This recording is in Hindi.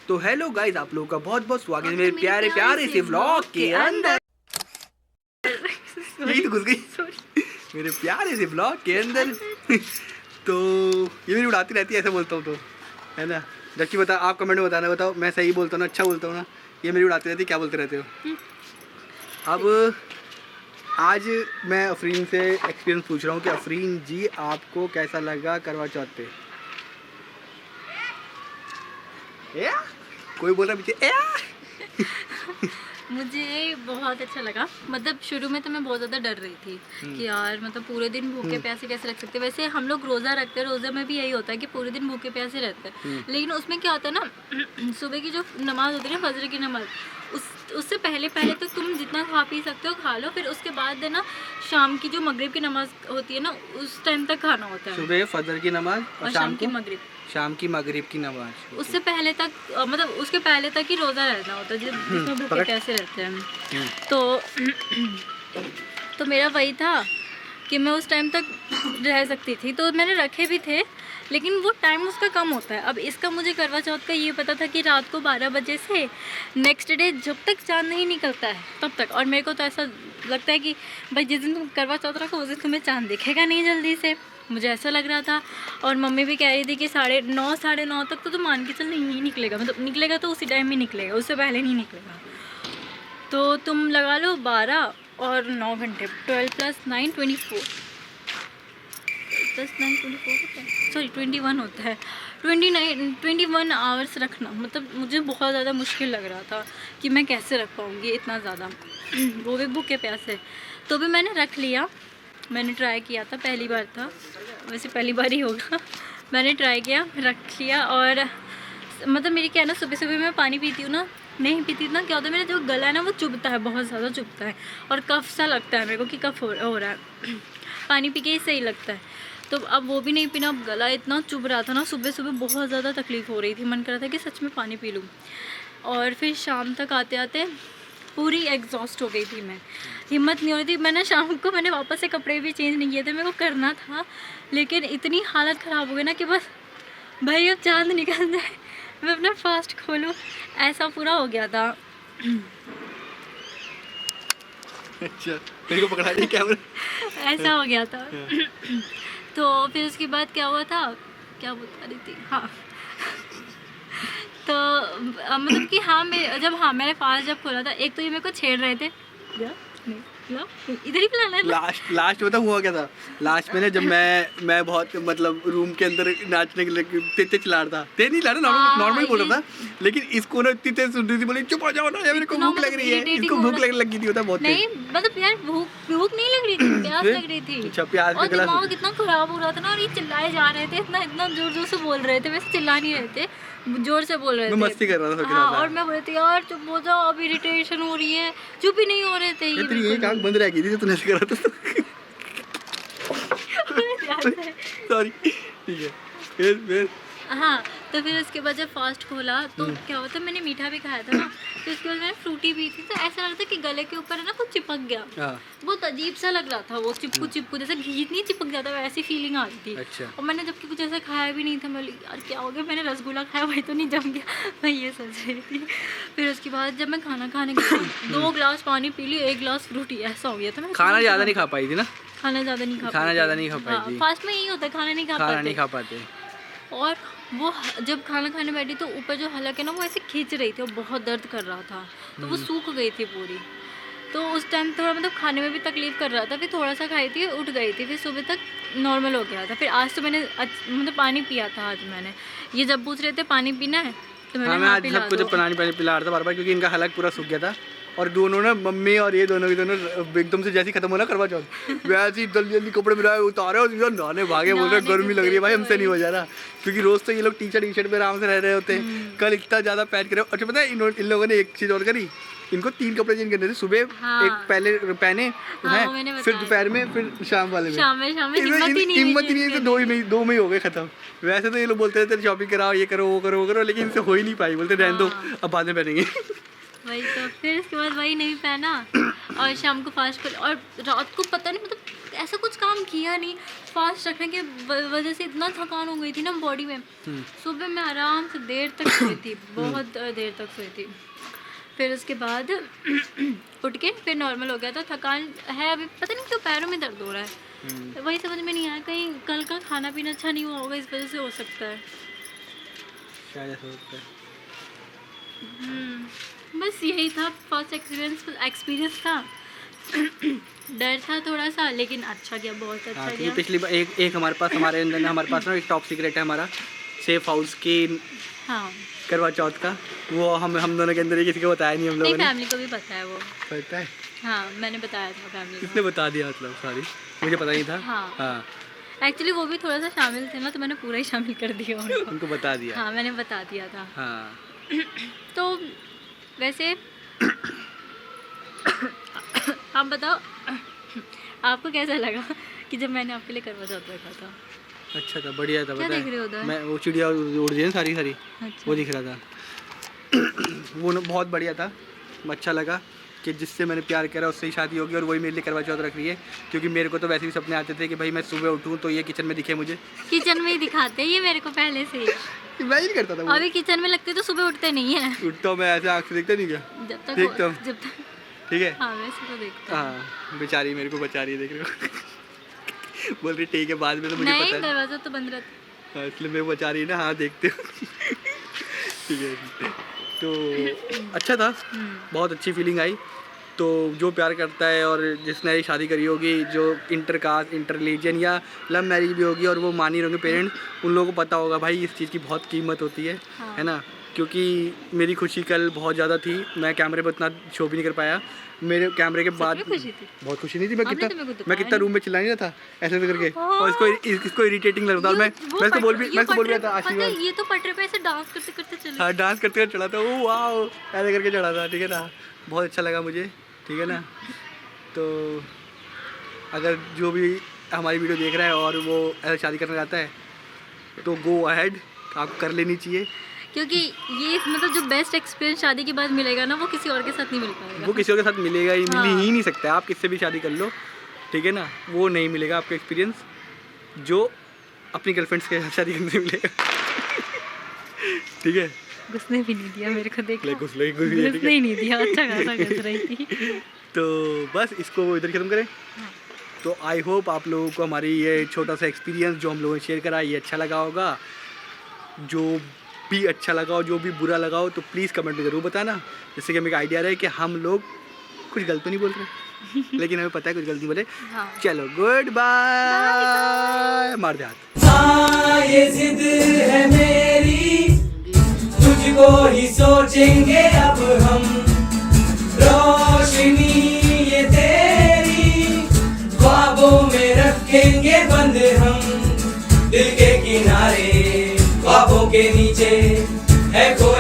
तो हेलो गाइस, आप लोगों का बहुत बहुत स्वागत है मेरे प्यारे प्यारे से व्लॉग के अंदर। यही तो घुस गई मेरे प्यारे से व्लॉग के अंदर। तो ये मेरी उड़ाती रहती है, ऐसे बोलता हूँ तो, है ना। जबकि बता, आप कमेंट में बताना, बताओ मैं सही बोलता हूँ ना, अच्छा बोलता हूँ ना। ये मेरी उड़ाती रहती है, क्या बोलते रहते हो। अब आज मैं अफरीन से एक्सपीरियंस पूछ रहा हूँ कि अफरीन जी आपको कैसा लगा करवा चौथ पे। कोई बोल रहा पीछे मुझे बहुत अच्छा लगा। मतलब शुरू में तो मैं बहुत ज़्यादा डर रही थी कि यार मतलब पूरे दिन भूखे प्यासे कैसे रख सकते हैं। वैसे हम लोग रोज़ा रखते हैं, रोज़ा में भी यही होता है कि पूरे दिन भूखे प्यासे रहते हैं। लेकिन उसमें क्या होता है ना, सुबह की जो नमाज़ होती है ना, फजर की नमाज़, उससे पहले तो तुम जितना खा पी सकते हो खा लो। फिर उसके बाद है ना, शाम की जो मगरिब की नमाज़ होती है ना, उस टाइम तक खाना होता है। सुबह फजर की नमाज और शाम की मगरिब, शाम की मगरिब की नमाज। उससे पहले तक मतलब उसके पहले तक ही रोज़ा रहना होता है, जिसमें भूखे प्यासे रहते हैं। तो मेरा वही था कि मैं उस टाइम तक रह सकती थी, तो मैंने रखे भी थे, लेकिन वो टाइम उसका कम होता है। अब इसका मुझे करवा चौथ का ये पता था कि रात को 12 बजे से नेक्स्ट डे जब तक चाँद नहीं निकलता है तब तक। और मेरे को तो ऐसा लगता है कि भाई जिस दिन तुम करवा चौथ रखो उस दिन तुम्हें चाँद दिखेगा नहीं जल्दी से, मुझे ऐसा लग रहा था। और मम्मी भी कह रही थी कि 9:30 9:30 तक तो मान के चल नहीं निकलेगा, मतलब निकलेगा तो उसी टाइम ही निकलेगा, उससे पहले नहीं निकलेगा। तो तुम लगा लो 12 और 9 घंटे, 12 + 9 24, 9 24 होता है, सॉरी 21 होता है। 21 आवर्स रखना मतलब मुझे बहुत ज़्यादा मुश्किल लग रहा था कि मैं कैसे रख पाऊँगी इतना ज़्यादा, वो भी भूखे प्यासे। तो भी मैंने रख लिया, मैंने ट्राई किया था, पहली बार था, वैसे पहली बार ही होगा। मैंने ट्राई किया, रख लिया। और मतलब मेरी क्या है ना, सुबह सुबह मैं पानी पीती हूँ ना, नहीं पीती ना, क्या होता है मेरा जो गला है ना वो चुभता है, बहुत ज़्यादा चुभता है और कफ सा लगता है मेरे को कि कफ हो रहा है। पानी पी के ही सही लगता है। तो अब वो भी नहीं पीना, अब गला इतना चुभ रहा था ना, सुबह सुबह बहुत ज़्यादा तकलीफ़ हो रही थी, मन कर रहा था कि सच में पानी पी लूँ। और फिर शाम तक आते आते पूरी एग्जॉस्ट हो गई थी मैं, हिम्मत नहीं हो रही थी। मैंने शाम को वापस से कपड़े भी चेंज नहीं किए थे, मेरे को करना था, लेकिन इतनी हालत ख़राब हो गई ना कि बस भाई अब चाँद निकल जाए, मैं अपना फास्ट खोलूँ, ऐसा पूरा हो गया था। अच्छा, मेरे को पकड़ा दिया कैमरा। ऐसा हो गया था। तो फिर उसके बाद क्या हुआ था, क्या बता रही थी, हाँ। तो मतलब कि हाँ, मैंने फास्ट जब खोला था, एक तो ये मेरे को छेड़ रहे थे, इधर ही पिलाना है। लास्ट में तो हुआ क्या था, लास्ट में ना जब मैं बहुत मतलब रूम के अंदर नाचने के लिए तेज चिल्ला रहा था, तेज नहीं ला रहा, नॉर्मल बोल रहा था, लेकिन इसको ना इतनी तेज सुन रही थी, बोली चुप हो जाओ ना यार, मेरे को भूख लग रही है, इसको भूख लगी थी, होता बहुत नहीं मतलब यार भूख नहीं लग रही थी, प्यास लग रही थी। अच्छा, प्यास और दिमाग इतना खराब हो रहा था ना, और ये चिल्लाए जा रहे थे, इतना जोर जोर से बोल रहे थे, वैसे चिल्ला नहीं रहे थे, जोर से बोल रहे थे, मैं मस्ती कर रहा था। हाँ, और मैं बोल रही थी यार चुप हो जाओ, अब इरिटेशन हो रही है, चुप ही नहीं हो रहे थे। ये आँख बंद रह गई थी तूने ऐसे कर रहा था। सॉरी, ठीक है। फिर हाँ, तो फिर उसके बाद जब फास्ट खोला तो क्या होता, मैंने मीठा भी खाया था ना, तो उसके बाद मैंने फ्रूटी भी थी, तो ऐसा लग रहा था कि गले के ऊपर है ना कुछ चिपक गया। बहुत अजीब सा लग रहा था वो, चिपकू जैसे घी नहीं चिपक जाता, वैसी फीलिंग आ रही थी। अच्छा। और मैंने जबकि कुछ ऐसा खाया भी नहीं था, मैं यार क्या हो गया, मैंने रसगुल्ला खाया, वही तो नहीं जम गया, मैं ये सोच रही थी। फिर उसके बाद जब मैं खाना खाने गई, 2 गिलास पानी पी ली, 1 गिलास फ्रूटी, ऐसा हो गया था। खाना ज़्यादा नहीं खा पाई थी ना, खाना ज़्यादा नहीं खा पाई थी। फास्ट में यही होता है, खाना नहीं खा पाते। और वो जब खाना खाने बैठी तो ऊपर जो हलक है ना, वो ऐसे खींच रही थी और बहुत दर्द कर रहा था, तो वो सूख गई थी पूरी। तो उस टाइम थोड़ा मतलब खाने में भी तकलीफ़ कर रहा था, फिर थोड़ा सा खाई थी, उठ गई थी, फिर सुबह तक नॉर्मल हो गया था। फिर आज तो मैंने मतलब पानी पिया था, आज मैंने ये जब पूछ रहे थे पानी पीना है तो मैंने आज सबको जब पानी पिला रहा था बार, क्योंकि इनका हलक पूरा सूख गया था। और दोनों ना, मम्मी और ये दोनों एकदम से जैसे खत्म होना करवा चौथ, वैसे ही जल्दी कपड़े मिलाए उतारे और नहाने भागे, बोल रहे गर्मी लग रही है भाई, हमसे नहीं हो जा रहा, क्योंकि रोज तो ये लोग टी शर्ट पे आराम से रह रहे होते हैं, कल इतना ज्यादा पैच करे। अच्छा पता है इन लोगों ने एक चीज और करी, इनको 3 कपड़े चेंज करने थे, सुबह एक पहले पहने हैं, फिर दोपहर में, फिर शाम वाले में। हिम्मत ही नहीं, 2 में ही हो गए खत्म। वैसे तो ये लोग बोलते रहते शॉपिंग कराओ, ये करो वो करो वो करो, लेकिन इनसे हो ही नहीं पाई, बोलते रहने दो अब बाद में पहनेंगे। वही तो, फिर उसके बाद वही नहीं पहना और शाम को फास्ट कर, और रात को पता नहीं मतलब ऐसा कुछ काम किया नहीं। फास्ट रखने की वजह से इतना थकान हो गई थी ना बॉडी में। सुबह मैं आराम से देर तक सोई थी, बहुत देर तक सोई थी। फिर उसके बाद उठ के फिर नॉर्मल हो गया था। थकान है अभी, पता नहीं क्यों पैरों में दर्द हो रहा है, वही समझ में नहीं आया, कहीं कल का खाना पीना अच्छा नहीं हुआ होगा, इस वजह से हो सकता है शायद ऐसा होता है। बस यही था फर्स्ट एक्सपीरियंस था। डर था थोड़ा सा, लेकिन अच्छा गया, बहुत अच्छा हाँ, गया। पिछली बार एक हमारे पास ना एक टॉप सीक्रेट है हमारा सेफ हाउस की हाँ करवा चौथ का, वो हम दोनों के अंदर ही किसी को बताया नहीं हम लोगों नहीं, ने। फैमिली को भी पता है वो। पता है? हाँ मैंने बताया था फैमिली को। किसने बता दिया मतलब? सॉरी मुझे पता नहीं था। हाँ एक्चुअली वो भी थोड़ा सा शामिल थे ना, तो मैंने पूरा ही शामिल कर दिया उनको बता दिया। हाँ मैंने बता दिया था। हाँ तो वैसे आप बताओ आपको कैसा लगा कि जब मैंने आपके लिए करवा चौथ रखा था? अच्छा था, बढ़िया था। क्या देख रहे हो उधर? मैं वो चिड़िया उड़ रही है सारी। अच्छा। वो दिख रहा था। वो ना बहुत बढ़िया था, अच्छा लगा कि जिससे मैंने प्यार करा उससे ही शादी होगी और वही मेरे लिए करवा चौथ रख रही है। क्योंकि मेरे को तो वैसे भी सपने आते थे कि भाई मैं सुबह उठूँ तो ये किचन में दिखे मुझे। किचन में ही दिखाते हैं ये मेरे को पहले से ही। मैं ही नहीं करता था वो। अभी किचन में लगते तो सुबह उठते नहीं है। उठता हूँ मैं ऐसे आँख से, देखता नहीं क्या? जब तक देखता हूँ। जब तक ठीक है। हाँ वैसे तो देखता हूँ। हाँ बेचारी मेरे को बचा रही है, देख रहे हो। बोल रही ठीक है, बाद में तो मुझे नहीं पता है। दरवाजा तो बंद रहता। हाँ, इसलिए मेरे को बचा रही है ना। हाँ देखते हो। ठीक है। तो अच्छा था, बहुत अच्छी फीलिंग आई। तो जो प्यार करता है और जिसने शादी करी होगी, जो इंटर कास्ट, इंटर रिलीजन या लव मैरिज भी होगी और वो मानी होंगे पेरेंट्स, उन लोगों को पता होगा भाई इस चीज़ की बहुत कीमत होती है ना। क्योंकि मेरी खुशी कल बहुत ज़्यादा थी, मैं कैमरे पर उतना शो भी नहीं कर पाया। मेरे कैमरे के बाद खुशी थी? बहुत खुशी नहीं थी। मैं आपने तो मेरे को कितना बताया रूम में चिल्ला नहीं रहा था ऐसे करके, और इसको इरिटेटिंग लग रहा था। और मैं इसको बोल रहा था आशीर्वाद। ये तो पटरे पे ऐसे डांस करते करते चले। हाँ डांस करते करते चढ़ा था। वो वाह ऐसे करके चढ़ा था। ठीक है ना, बहुत अच्छा लगा मुझे। ठीक है ना। तो अगर जो भी हमारी वीडियो देख रहा है और वो ऐसे शादी करना चाहता है तो गो अहेड, आपको कर लेनी चाहिए। क्योंकि ये मतलब जो बेस्ट एक्सपीरियंस शादी के बाद मिलेगा ना, वो किसी और के साथ नहीं मिल पाएगा। वो किसी और के साथ मिलेगा ही, हाँ। मिल ही नहीं सकता है। आप किससे भी शादी कर लो, ठीक है ना, वो नहीं मिलेगा आपका एक्सपीरियंस जो अपनी गर्लफ्रेंड्स के साथ शादी करने से मिलेगा। ठीक है। घुसने भी नहीं दिया मेरे को, देख लो। घुसने ही नहीं दिया, अच्छा खासा घुस रही थी। तो बस इसको इधर खत्म करें। तो आई होप आप लोगों को हमारी ये छोटा सा एक्सपीरियंस जो हम लोगों ने शेयर करा ये अच्छा लगा होगा। जो भी अच्छा लगा हो, जो भी बुरा लगा हो, तो प्लीज़ कमेंट में ज़रूर बताना, जिससे कि हमें एक आइडिया रहे कि हम लोग कुछ गलत तो नहीं बोल रहे। लेकिन हमें पता है कुछ गलती बोले। हाँ। चलो गुड बाय। मार दे हाथ। हाँ ये जिद है मेरी, तुझको ही सोचेंगे अब हम। रोशनी ये तेरी, ख्वाबों में रखेंगे बंद हम। दिल के किनारे, ख्वाबों के नीचे है कोई